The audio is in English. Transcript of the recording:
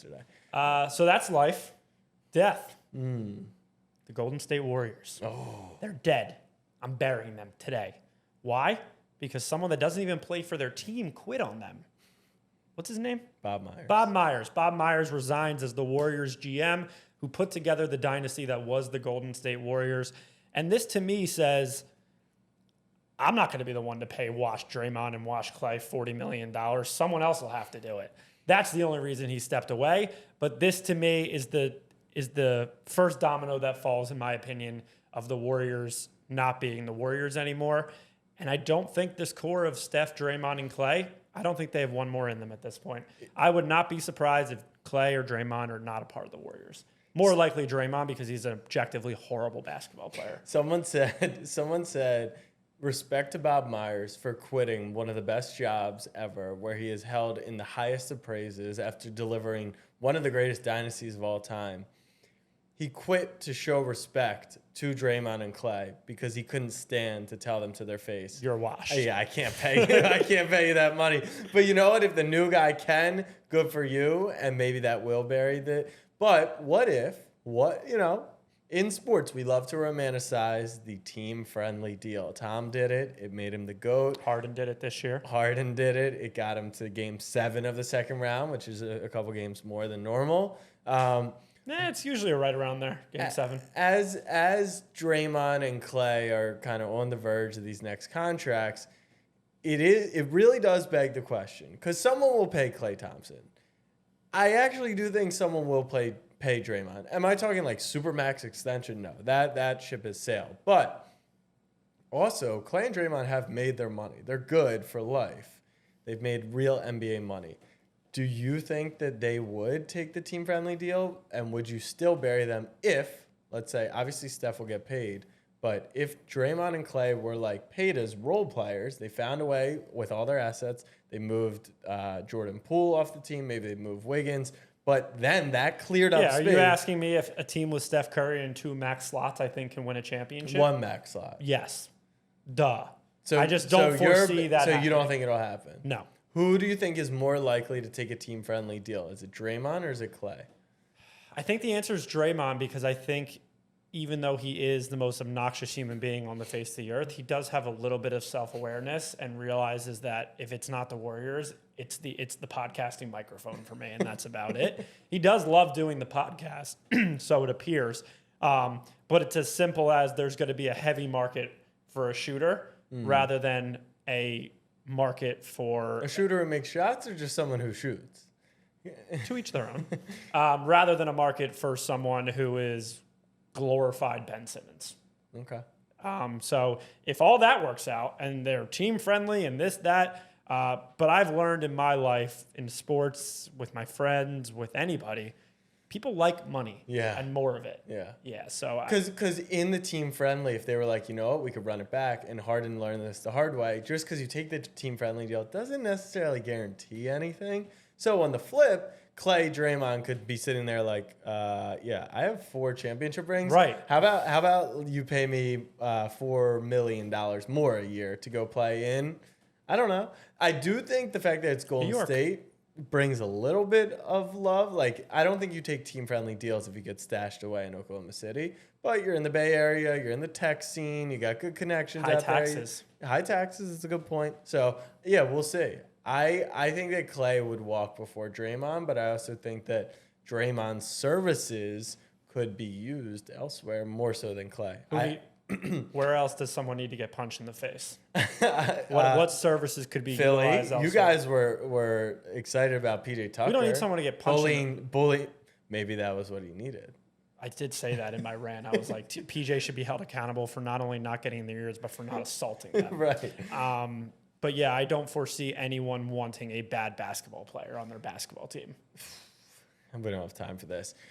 yesterday. So that's life. Death. The Golden State Warriors. Oh. They're dead. I'm burying them today. Why? Because someone that doesn't even play for their team quit on them. What's his name? Bob Myers. Bob Myers. Bob Myers resigns as the Warriors GM, who put together the dynasty that was the Golden State Warriors. And this to me says, I'm not going to be the one to pay Wash Draymond and Wash Clay $40 million. Someone else will have to do it. That's the only reason he stepped away. But this to me is the first domino that falls, in my opinion, of the Warriors not being the Warriors anymore. And I don't think this core of Steph, Draymond, and Clay, I don't think they have one more in them at this point. I would not be surprised if Clay or Draymond are not a part of the Warriors. More likely Draymond because he's an objectively horrible basketball player. Someone said, respect to Bob Myers for quitting one of the best jobs ever, where he is held in the highest of praises after delivering one of the greatest dynasties of all time. He quit to show respect to Draymond and Clay because he couldn't stand to tell them to their face, You're washed. Yeah, I can't pay you. I can't pay you that money. But you know what? If the new guy can, good for you, and maybe that will bury the. But what if in sports we love to romanticize the team-friendly deal. Tom did it. It made him the GOAT. Harden did it this year. Harden did it. It got him to Game 7 of the second round, which is a couple games more than normal. It's usually right around there, Game 7. As Draymond and Clay are kind of on the verge of these next contracts, it really does beg the question, because someone will pay Klay Thompson. I actually do think someone will pay Draymond. Am I talking like Supermax extension? No, that ship has sailed. But also, Klay and Draymond have made their money. They're good for life. They've made real NBA money. Do you think that they would take the team-friendly deal? And would you still bury them if, let's say, obviously Steph will get paid, but if Draymond and Clay were like paid as role players, they found a way with all their assets, they moved Jordan Poole off the team, maybe they moved Wiggins, but then that cleared up space. Are you asking me if a team with Steph Curry and 2 max slots, I think, can win a championship? 1 max slot. Yes. Duh. So, I just don't foresee that So you don't happening. think it'll happen? No. Who do you think is more likely to take a team-friendly deal? Is it Draymond or is it Clay? I think the answer is Draymond, because I think even though he is the most obnoxious human being on the face of the earth, he does have a little bit of self-awareness and realizes that if it's not the Warriors, it's the podcasting microphone for me, and that's about it. He does love doing the podcast, so it appears. But it's as simple as there's going to be a heavy market for a shooter rather than a market for a shooter who makes shots or just someone who shoots? To each their own. Rather than a market for someone who is glorified Ben Simmons. Okay. So if all that works out and they're team friendly and this, that, but I've learned in my life, in sports, with my friends, with anybody, people like money and more of it. Yeah. So because in the team friendly, if they were like, you know what, we could run it back, and Harden learned this the hard way, just because you take the team friendly deal doesn't necessarily guarantee anything. So on the flip, Clay, Draymond could be sitting there like, I have 4 championship rings. Right. How about you pay me $4 million more a year to go play in? I don't know. I do think the fact that it's Golden State brings a little bit of love. Like, I don't think you take team-friendly deals if you get stashed away in Oklahoma City. But you're in the Bay Area. You're in the tech scene. You got good connections out taxes. there. High taxes is a good point. So, yeah, we'll see. I think that Clay would walk before Draymond, but I also think that Draymond's services could be used elsewhere more so than Clay. Where else does someone need to get punched in the face? What services could be Philly? utilized elsewhere? You guys were excited about PJ Tucker. We don't need someone to get punched. Bullying. Maybe that was what he needed. I did say that in my rant. I was like, PJ should be held accountable for not only not getting in their ears, but for not assaulting them. Right. But yeah, I don't foresee anyone wanting a bad basketball player on their basketball team. We don't have time for this.